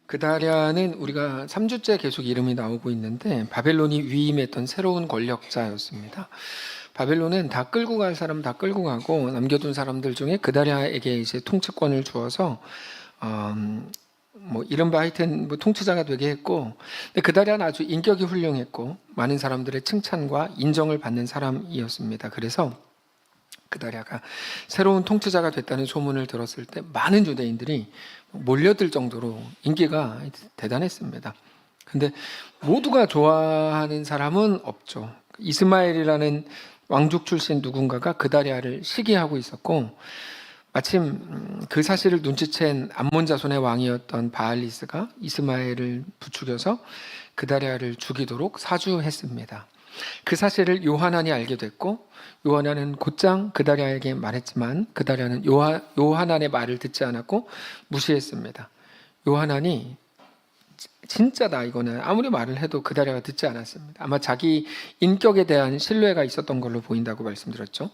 그다랴는 우리가 3주째 계속 이름이 나오고 있는데 바벨론이 위임했던 새로운 권력자였습니다. 바벨론은 다 끌고 갈 사람 다 끌고 가고 남겨둔 사람들 중에 그다랴에게 이제 통치권을 주어서 이른바 하여튼 통치자가 되게 했고, 근데 그다랴는 아주 인격이 훌륭했고 많은 사람들의 칭찬과 인정을 받는 사람이었습니다. 그래서 그다랴가 새로운 통치자가 됐다는 소문을 들었을 때 많은 유대인들이 몰려들 정도로 인기가 대단했습니다. 근데 모두가 좋아하는 사람은 없죠. 이스마엘이라는 왕족 출신 누군가가 그다랴를 시기하고 있었고, 마침 그 사실을 눈치챈 암몬 자손의 왕이었던 바알리스가 이스마엘을 부추겨서 그다랴를 죽이도록 사주했습니다. 그 사실을 요하난이 알게 됐고, 요하난은 곧장 그다랴에게 말했지만 그다랴는 요하난의 말을 듣지 않았고 무시했습니다. 요하난이 진짜다 이거는 아무리 말을 해도 그다랴가 듣지 않았습니다. 아마 자기 인격에 대한 신뢰가 있었던 걸로 보인다고 말씀드렸죠.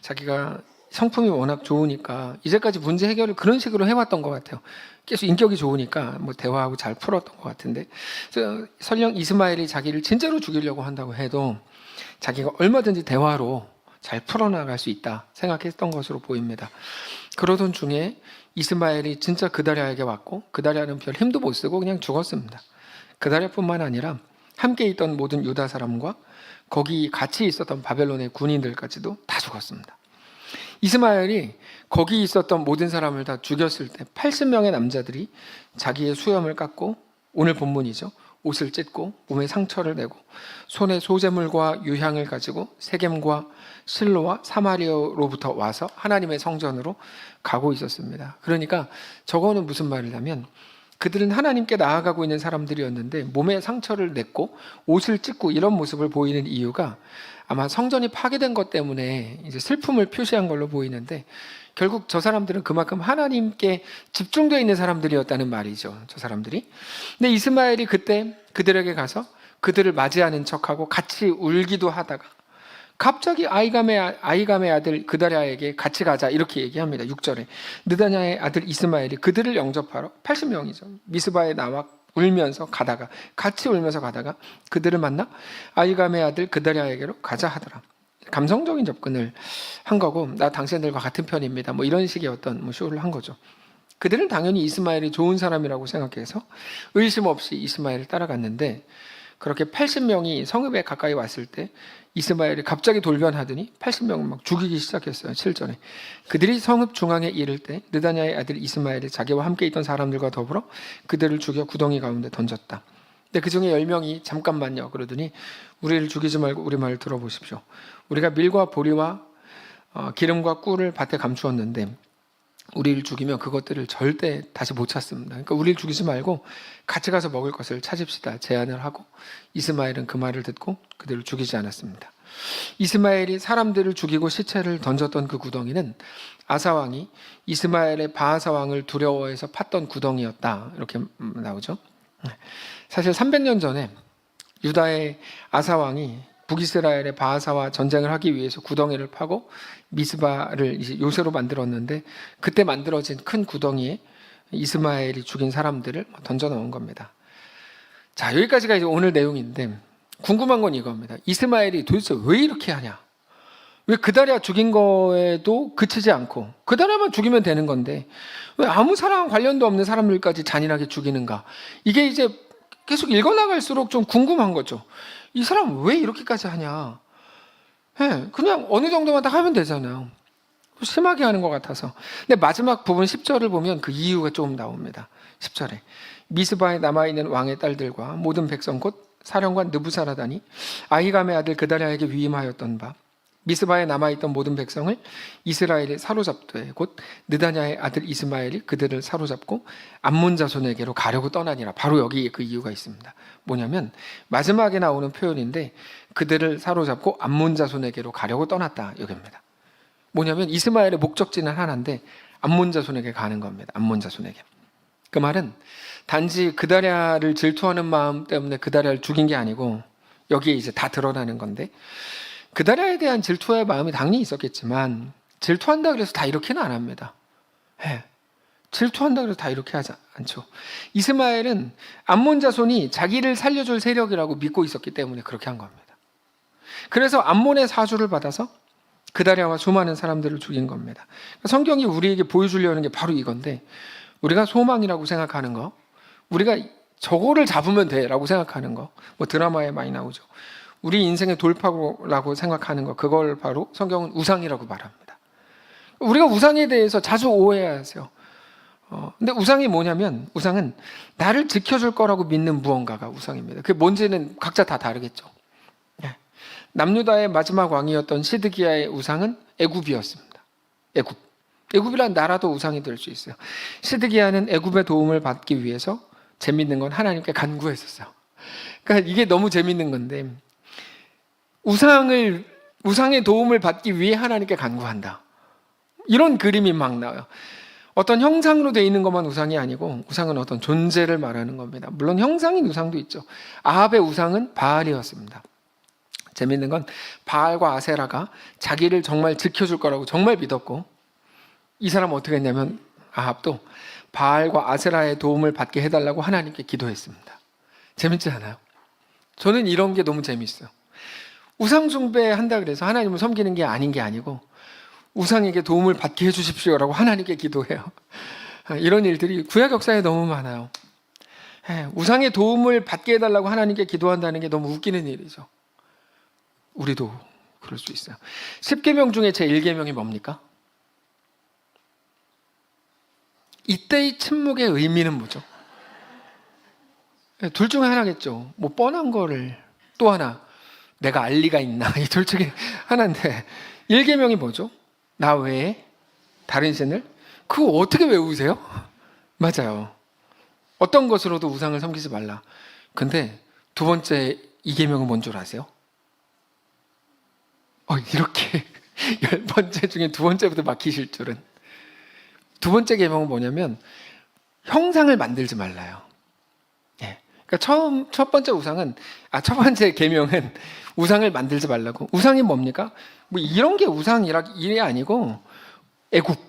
자기가 성품이 워낙 좋으니까 이제까지 문제 해결을 그런 식으로 해왔던 것 같아요. 계속 인격이 좋으니까 대화하고 잘 풀었던 것 같은데, 설령 이스마엘이 자기를 진짜로 죽이려고 한다고 해도 자기가 얼마든지 대화로 잘 풀어나갈 수 있다 생각했던 것으로 보입니다. 그러던 중에 이스마엘이 진짜 그다랴에게 왔고, 그다랴는 별 힘도 못 쓰고 그냥 죽었습니다. 그다랴뿐만 아니라 함께 있던 모든 유다 사람과 거기 같이 있었던 바벨론의 군인들까지도 다 죽었습니다. 이스마엘이 거기 있었던 모든 사람을 다 죽였을 때 80명의 남자들이 자기의 수염을 깎고, 오늘 본문이죠, 옷을 찢고 몸에 상처를 내고 손에 소재물과 유향을 가지고 세겜과 실로와 사마리아로부터 와서 하나님의 성전으로 가고 있었습니다. 그러니까 저거는 무슨 말이냐면, 그들은 하나님께 나아가고 있는 사람들이었는데 몸에 상처를 냈고 옷을 찢고 이런 모습을 보이는 이유가 아마 성전이 파괴된 것 때문에 이제 슬픔을 표시한 걸로 보이는데, 결국 저 사람들은 그만큼 하나님께 집중되어 있는 사람들이었다는 말이죠, 저 사람들이. 근데 이스마엘이 그때 그들에게 가서 그들을 맞이하는 척하고 같이 울기도 하다가 갑자기 아이감의 아들 그다랴에게 같이 가자 이렇게 얘기합니다. 6절에 느다냐의 아들 이스마엘이 그들을 영접하러 80명이죠. 미스바에 나와 울면서 가다가 같이 울면서 가다가 그들을 만나 아이감의 아들 그다랴에게로 가자 하더라. 감성적인 접근을 한 거고, 나 당신들과 같은 편입니다 이런 식의 어떤 쇼를 한 거죠. 그들은 당연히 이스마엘이 좋은 사람이라고 생각해서 의심 없이 이스마엘을 따라갔는데, 그렇게 80명이 성읍에 가까이 왔을 때 이스마엘이 갑자기 돌변하더니 80명을 막 죽이기 시작했어요. 7절에 그들이 성읍 중앙에 이를 때 느다냐의 아들 이스마엘이 자기와 함께 있던 사람들과 더불어 그들을 죽여 구덩이 가운데 던졌다. 근데 그 중에 10명이 잠깐만요 그러더니, 우리를 죽이지 말고 우리 말을 들어보십시오. 우리가 밀과 보리와 기름과 꿀을 밭에 감추었는데 우리를 죽이면 그것들을 절대 다시 못 찾습니다. 그러니까 우리를 죽이지 말고 같이 가서 먹을 것을 찾읍시다 제안을 하고, 이스마엘은 그 말을 듣고 그들을 죽이지 않았습니다. 이스마엘이 사람들을 죽이고 시체를 던졌던 그 구덩이는 아사왕이 이스마엘의 바하사 왕을 두려워해서 팠던 구덩이였다 이렇게 나오죠. 사실 300년 전에 유다의 아사왕이 북이스라엘의 바하사와 전쟁을 하기 위해서 구덩이를 파고 미스바를 이제 요새로 만들었는데, 그때 만들어진 큰 구덩이에 이스마엘이 죽인 사람들을 던져 넣은 겁니다. 자, 여기까지가 이제 오늘 내용인데, 궁금한 건 이겁니다. 이스마엘이 도대체 왜 이렇게 하냐? 왜 그다랴 죽인 거에도 그치지 않고, 그다랴만 죽이면 되는 건데 왜 아무 사랑 관련도 없는 사람들까지 잔인하게 죽이는가? 이게 이제 계속 읽어나갈수록 좀 궁금한 거죠. 이 사람 왜 이렇게까지 하냐? 그냥 어느 정도만 딱 하면 되잖아요. 심하게 하는 것 같아서. 근데 마지막 부분 10절을 보면 그 이유가 좀 나옵니다. 10절에 미스바에 남아있는 왕의 딸들과 모든 백성 곧 사령관 느부사라다니 아히감의 아들 그다랴에게 위임하였던 바 미스바에 남아있던 모든 백성을 이스라엘이 사로잡되 곧 느다냐의 아들 이스마엘이 그들을 사로잡고 암몬 자손에게로 가려고 떠나니라. 바로 여기에 그 이유가 있습니다. 뭐냐면 마지막에 나오는 표현인데, 그들을 사로잡고 암몬 자손에게로 가려고 떠났다 여기입니다. 뭐냐면 이스마엘의 목적지는 하나인데 암몬 자손에게 가는 겁니다. 암몬 자손에게. 그 말은 단지 그다랴를 질투하는 마음 때문에 그다랴를 죽인 게 아니고, 여기에 이제 다 드러나는 건데, 그다랴에 대한 질투의 마음이 당연히 있었겠지만 질투한다 그래서 다 이렇게는 안 합니다. 질투한다 그래서 다 이렇게 하지 않죠. 이스마엘은 암몬 자손이 자기를 살려줄 세력이라고 믿고 있었기 때문에 그렇게 한 겁니다. 그래서 암몬의 사주를 받아서 그다랴와 수많은 사람들을 죽인 겁니다. 성경이 우리에게 보여주려는 게 바로 이건데, 우리가 소망이라고 생각하는 거, 우리가 저거를 잡으면 돼라고 생각하는 거, 뭐 드라마에 많이 나오죠. 우리 인생의 돌파구라고 생각하는 거, 그걸 바로 성경은 우상이라고 말합니다. 우리가 우상에 대해서 자주 오해하세요. 근데 우상이 뭐냐면, 우상은 나를 지켜줄 거라고 믿는 무언가가 우상입니다. 그게 뭔지는 각자 다 다르겠죠. 남유다의 마지막 왕이었던 시드기야의 우상은 애굽이었습니다. 애굽이란 나라도 우상이 될 수 있어요. 시드기야는 애굽의 도움을 받기 위해서 재밌는 건 하나님께 간구했었어요. 그러니까 이게 너무 재밌는 건데, 우상의 도움을 받기 위해 하나님께 간구한다. 이런 그림이 막 나와요. 어떤 형상으로 되어 있는 것만 우상이 아니고, 우상은 어떤 존재를 말하는 겁니다. 물론 형상인 우상도 있죠. 아합의 우상은 바알이었습니다. 재밌는 건 바알과 아세라가 자기를 정말 지켜줄 거라고 정말 믿었고, 이 사람은 어떻게 했냐면 아합도 바알과 아세라의 도움을 받게 해달라고 하나님께 기도했습니다. 재밌지 않아요? 저는 이런 게 너무 재밌어요. 우상 숭배한다 그래서 하나님을 섬기는 게 아니고 우상에게 도움을 받게 해주십시오라고 하나님께 기도해요. 이런 일들이 구약 역사에 너무 많아요. 우상의 도움을 받게 해달라고 하나님께 기도한다는 게 너무 웃기는 일이죠. 우리도 그럴 수 있어요. 10계명 중에 제 1계명이 뭡니까? 이때의 침묵의 의미는 뭐죠? 둘 중에 하나겠죠. 뭐 뻔한 거를, 또 하나 내가 알 리가 있나, 이 둘 중에 하나인데, 1계명이 뭐죠? 나 외에 다른 신을? 그거 어떻게 외우세요? 맞아요. 어떤 것으로도 우상을 섬기지 말라. 근데 두 번째 2계명은 뭔 줄 아세요? 이렇게 10번째 중에 두 번째부터 막히실 줄은. 두 번째 계명은 뭐냐면 형상을 만들지 말라요. 그러니까 첫 번째 계명은 우상을 만들지 말라고. 우상이 뭡니까? 뭐 이런 게 우상이 아니고 애굽,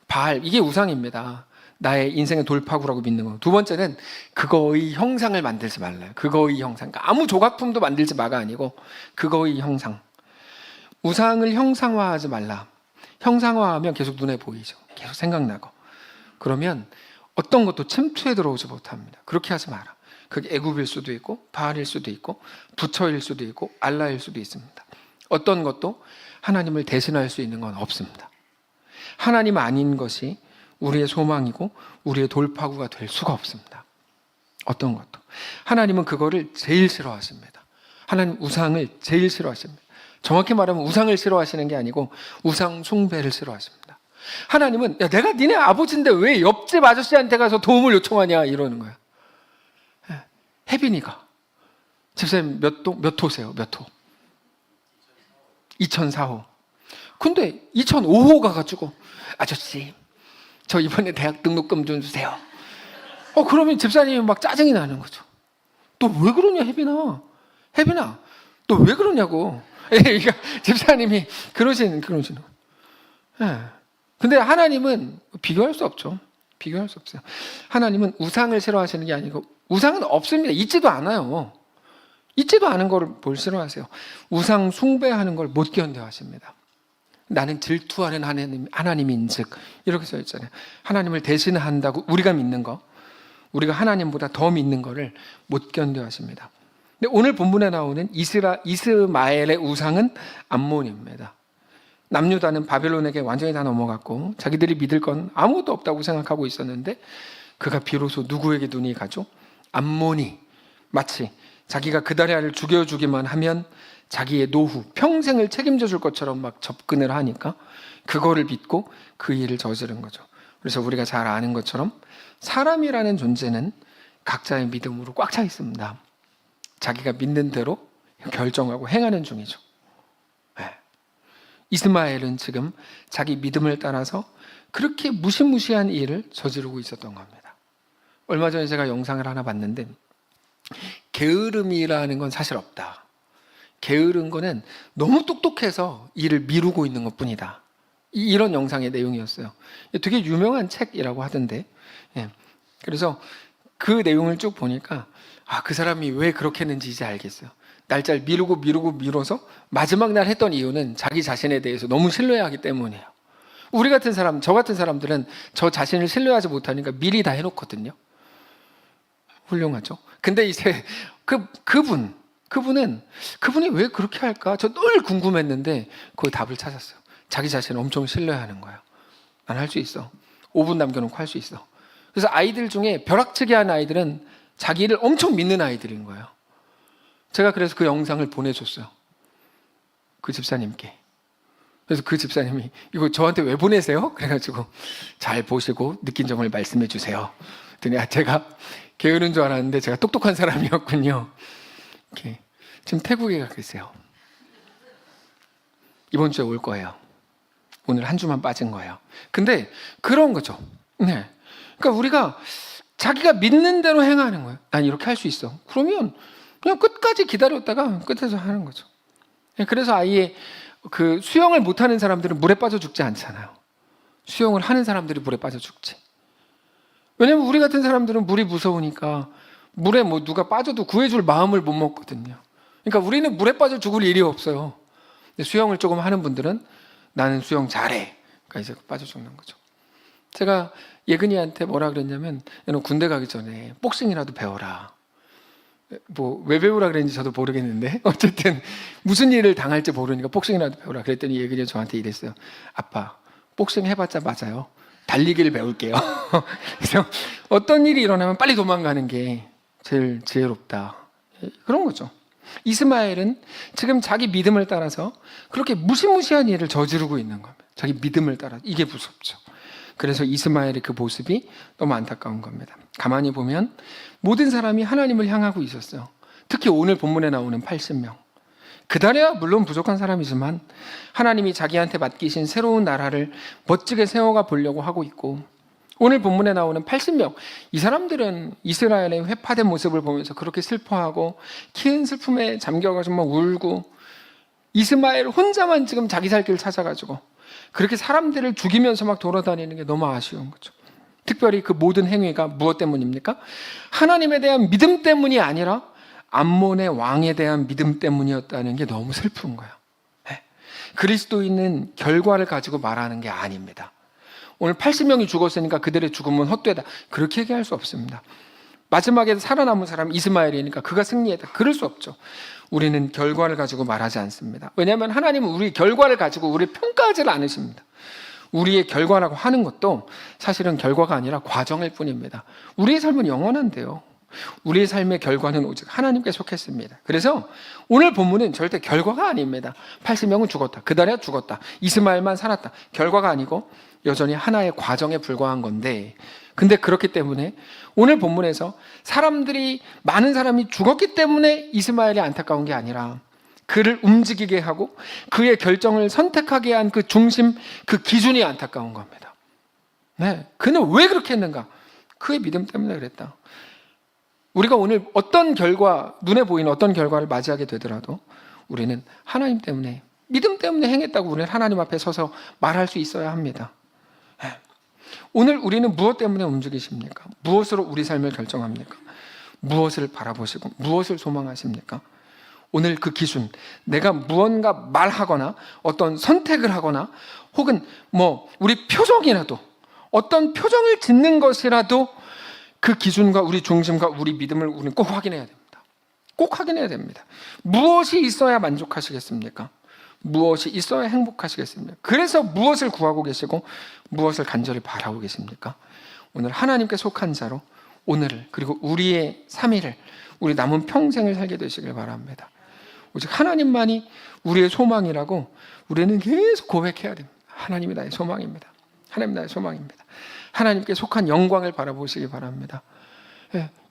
바알, 이게 우상입니다. 나의 인생의 돌파구라고 믿는 거. 두 번째는 그거의 형상을 만들지 말라요. 그거의 형상. 그러니까 아무 조각품도 만들지 마가 아니고 그거의 형상. 우상을 형상화하지 말라. 형상화하면 계속 눈에 보이죠. 계속 생각나고. 그러면 어떤 것도 침투에 들어오지 못합니다. 그렇게 하지 마라. 그게 애굽일 수도 있고 바알일 수도 있고 부처일 수도 있고 알라일 수도 있습니다. 어떤 것도 하나님을 대신할 수 있는 건 없습니다. 하나님 아닌 것이 우리의 소망이고 우리의 돌파구가 될 수가 없습니다. 어떤 것도. 하나님은 그거를 제일 싫어하십니다. 하나님 우상을 제일 싫어하십니다. 정확히 말하면 우상을 싫어하시는 게 아니고 우상 숭배를 싫어하십니다. 하나님은 야, 내가 니네 아버지인데 왜 옆집 아저씨한테 가서 도움을 요청하냐 이러는 거야. 혜빈이가 집사님 몇 호세요? 몇 호? 2004호. 근데 2005호 가가지고 아저씨 저 이번에 대학 등록금 좀 주세요. 그러면 집사님이 막 짜증이 나는 거죠. 너 왜 그러냐 혜빈아 너 왜 그러냐고. 그러니까 집사님이 그러시는 거예요. 근데 하나님은 비교할 수 없죠. 비교할 수 없어요. 하나님은 우상을 싫어하시는 게 아니고 우상은 없습니다. 있지도 않아요. 있지도 않은 걸 뭘 싫어하세요? 우상 숭배하는 걸 못 견뎌 하십니다. 나는 질투하는 하나님인즉 이렇게 써 있잖아요. 하나님을 대신한다고 우리가 믿는 거, 우리가 하나님보다 더 믿는 거를 못 견뎌 하십니다. 근데 오늘 본문에 나오는 이스마엘의 우상은 암몬입니다. 남유다는 바벨론에게 완전히 다 넘어갔고 자기들이 믿을 건 아무것도 없다고 생각하고 있었는데 그가 비로소 누구에게 눈이 가죠? 암몬이 마치 자기가 그다랴를 죽여주기만 하면 자기의 노후, 평생을 책임져 줄 것처럼 막 접근을 하니까 그거를 믿고 그 일을 저지른 거죠. 그래서 우리가 잘 아는 것처럼 사람이라는 존재는 각자의 믿음으로 꽉 차 있습니다. 자기가 믿는 대로 결정하고 행하는 중이죠. 이스마엘은 지금 자기 믿음을 따라서 그렇게 무시무시한 일을 저지르고 있었던 겁니다. 얼마 전에 제가 영상을 하나 봤는데 게으름이라는 건 사실 없다. 게으른 거는 너무 똑똑해서 일을 미루고 있는 것뿐이다. 이런 영상의 내용이었어요. 되게 유명한 책이라고 하던데, 예. 그래서 그 내용을 쭉 보니까 그 사람이 왜 그렇게 했는지 이제 알겠어요. 날짜를 미루서 마지막 날 했던 이유는 자기 자신에 대해서 너무 신뢰하기 때문이에요. 우리 같은 사람, 저 같은 사람들은 저 자신을 신뢰하지 못하니까 미리 다 해놓거든요. 훌륭하죠. 근데 이제 그분이 왜 그렇게 할까? 저 늘 궁금했는데 그 답을 찾았어요. 자기 자신을 엄청 신뢰하는 거예요. 난 할 수 있어. 5분 남겨놓고 할 수 있어. 그래서 아이들 중에 벼락치기한 아이들은 자기를 엄청 믿는 아이들인 거예요. 제가 그래서 그 영상을 보내줬어요. 그 집사님께. 그래서 그 집사님이 이거 저한테 왜 보내세요? 그래가지고 잘 보시고 느낀 점을 말씀해 주세요. 그랬더니 제가 게으른 줄 알았는데 제가 똑똑한 사람이었군요. 이렇게. 지금 태국에 가 계세요. 이번 주에 올 거예요. 오늘 한 주만 빠진 거예요. 근데 그런 거죠. 네. 그러니까 우리가 자기가 믿는 대로 행하는 거예요. 난 이렇게 할 수 있어. 그러면 그냥 끝까지 기다렸다가 끝에서 하는 거죠. 그래서 아예 그 수영을 못하는 사람들은 물에 빠져 죽지 않잖아요. 수영을 하는 사람들이 물에 빠져 죽지. 왜냐면 우리 같은 사람들은 물이 무서우니까 물에 뭐 누가 빠져도 구해줄 마음을 못 먹거든요. 그러니까 우리는 물에 빠져 죽을 일이 없어요. 근데 수영을 조금 하는 분들은 나는 수영 잘해. 그러니까 이제 빠져 죽는 거죠. 제가 예근이한테 뭐라 그랬냐면 너는 군대 가기 전에 복싱이라도 배워라. 뭐 왜 배우라 그랬는지 저도 모르겠는데 어쨌든 무슨 일을 당할지 모르니까 복싱이라도 배우라 그랬더니 예근이가 저한테 이랬어요. 아빠 복싱 해봤자 맞아요. 달리기를 배울게요. 그래서 어떤 일이 일어나면 빨리 도망가는 게 제일 지혜롭다. 그런 거죠. 이스마엘은 지금 자기 믿음을 따라서 그렇게 무시무시한 일을 저지르고 있는 겁니다. 자기 믿음을 따라. 이게 무섭죠. 그래서 이스마엘의 그 모습이 너무 안타까운 겁니다. 가만히 보면 모든 사람이 하나님을 향하고 있었어요. 특히 오늘 본문에 나오는 80명. 그달에야 물론 부족한 사람이지만 하나님이 자기한테 맡기신 새로운 나라를 멋지게 세워가 보려고 하고 있고, 오늘 본문에 나오는 80명, 이 사람들은 이스라엘의 회파된 모습을 보면서 그렇게 슬퍼하고 큰 슬픔에 잠겨가지고 막 울고, 이스마엘 혼자만 지금 자기 살 길 찾아가지고 그렇게 사람들을 죽이면서 막 돌아다니는 게 너무 아쉬운 거죠. 특별히 그 모든 행위가 무엇 때문입니까? 하나님에 대한 믿음 때문이 아니라 암몬의 왕에 대한 믿음 때문이었다는 게 너무 슬픈 거예요. 네. 그리스도인은 결과를 가지고 말하는 게 아닙니다. 오늘 80명이 죽었으니까 그들의 죽음은 헛되다. 그렇게 얘기할 수 없습니다. 마지막에 살아남은 사람 이스마엘이니까 그가 승리했다. 그럴 수 없죠. 우리는 결과를 가지고 말하지 않습니다. 왜냐하면 하나님은 우리 결과를 가지고 우리를 평가하지 않으십니다. 우리의 결과라고 하는 것도 사실은 결과가 아니라 과정일 뿐입니다. 우리의 삶은 영원한데요. 우리의 삶의 결과는 오직 하나님께 속했습니다. 그래서 오늘 본문은 절대 결과가 아닙니다. 80명은 죽었다. 그달에 죽었다. 이스마엘만 살았다. 결과가 아니고 여전히 하나의 과정에 불과한 건데, 근데 그렇기 때문에 오늘 본문에서 많은 사람이 죽었기 때문에 이스마엘이 안타까운 게 아니라 그를 움직이게 하고 그의 결정을 선택하게 한 그 중심, 그 기준이 안타까운 겁니다. 네, 그는 왜 그렇게 했는가? 그의 믿음 때문에 그랬다. 우리가 오늘 어떤 결과, 눈에 보이는 어떤 결과를 맞이하게 되더라도 우리는 하나님 때문에, 믿음 때문에 행했다고 우리는 하나님 앞에 서서 말할 수 있어야 합니다. 오늘 우리는 무엇 때문에 움직이십니까? 무엇으로 우리 삶을 결정합니까? 무엇을 바라보시고 무엇을 소망하십니까? 오늘 그 기준, 내가 무언가 말하거나 어떤 선택을 하거나 혹은 우리 표정이라도, 어떤 표정을 짓는 것이라도 그 기준과 우리 중심과 우리 믿음을 우리는 꼭 확인해야 됩니다. 꼭 확인해야 됩니다. 무엇이 있어야 만족하시겠습니까? 무엇이 있어야 행복하시겠습니까? 그래서 무엇을 구하고 계시고 무엇을 간절히 바라고 계십니까? 오늘 하나님께 속한 자로 오늘을, 그리고 우리의 3일을, 우리 남은 평생을 살게 되시길 바랍니다. 오직 하나님만이 우리의 소망이라고 우리는 계속 고백해야 됩니다. 하나님이 나의 소망입니다. 하나님 나의 소망입니다. 하나님께 속한 영광을 바라보시기 바랍니다.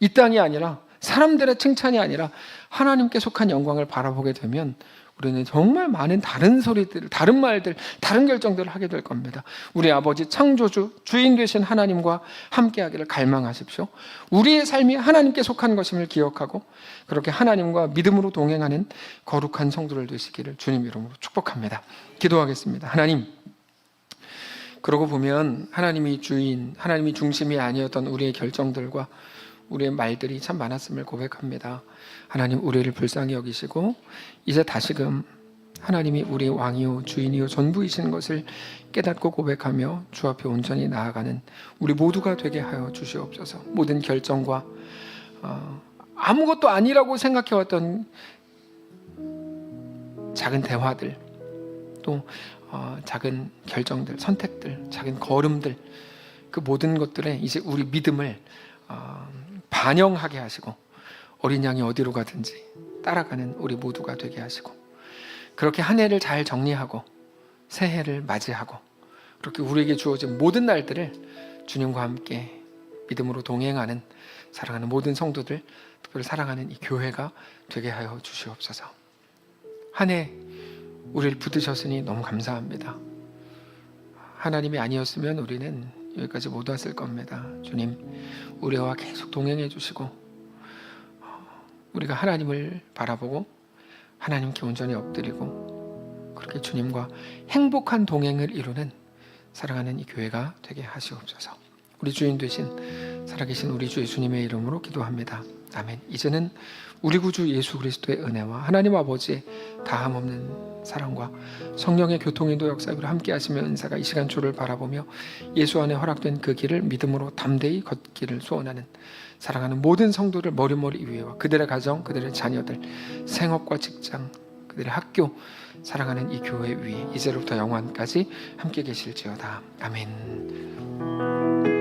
이 땅이 아니라, 사람들의 칭찬이 아니라 하나님께 속한 영광을 바라보게 되면 우리는 정말 많은 다른 소리들, 다른 말들, 다른 결정들을 하게 될 겁니다. 우리 아버지 창조주, 주인 되신 하나님과 함께하기를 갈망하십시오. 우리의 삶이 하나님께 속한 것임을 기억하고 그렇게 하나님과 믿음으로 동행하는 거룩한 성도들 되시기를 주님 이름으로 축복합니다. 기도하겠습니다. 하나님, 그러고 보면 하나님이 주인, 하나님이 중심이 아니었던 우리의 결정들과 우리의 말들이 참 많았음을 고백합니다. 하나님 우리를 불쌍히 여기시고 이제 다시금 하나님이 우리 왕이요 주인이요 전부이신 것을 깨닫고 고백하며 주 앞에 온전히 나아가는 우리 모두가 되게 하여 주시옵소서. 모든 결정과 아무것도 아니라고 생각해왔던 작은 대화들, 또 작은 결정들, 선택들, 작은 걸음들, 그 모든 것들에 이제 우리 믿음을 반영하게 하시고 어린 양이 어디로 가든지 따라가는 우리 모두가 되게 하시고, 그렇게 한 해를 잘 정리하고 새해를 맞이하고 그렇게 우리에게 주어진 모든 날들을 주님과 함께 믿음으로 동행하는, 사랑하는 모든 성도들, 특별히 사랑하는 이 교회가 되게 하여 주시옵소서. 한 해 우리를 붙드셨으니 너무 감사합니다. 하나님이 아니었으면 우리는 여기까지 못 왔을 겁니다. 주님, 우리와 계속 동행해 주시고 우리가 하나님을 바라보고 하나님께 온전히 엎드리고 그렇게 주님과 행복한 동행을 이루는 사랑하는 이 교회가 되게 하시옵소서. 우리 주인 되신 살아계신 우리 주 예수님의 이름으로 기도합니다. 아멘. 이제는 우리 구주 예수 그리스도의 은혜와 하나님 아버지의 다함없는 사랑과 성령의 교통인도 역사로 함께 하시며 은사가 이 시간 주를 바라보며 예수 안에 허락된 그 길을 믿음으로 담대히 걷기를 소원하는 사랑하는 모든 성도들 머리머리 위에와 그들의 가정, 그들의 자녀들, 생업과 직장, 그들의 학교, 사랑하는 이 교회 위에 이제로부터 영원까지 함께 계실지어다. 아멘.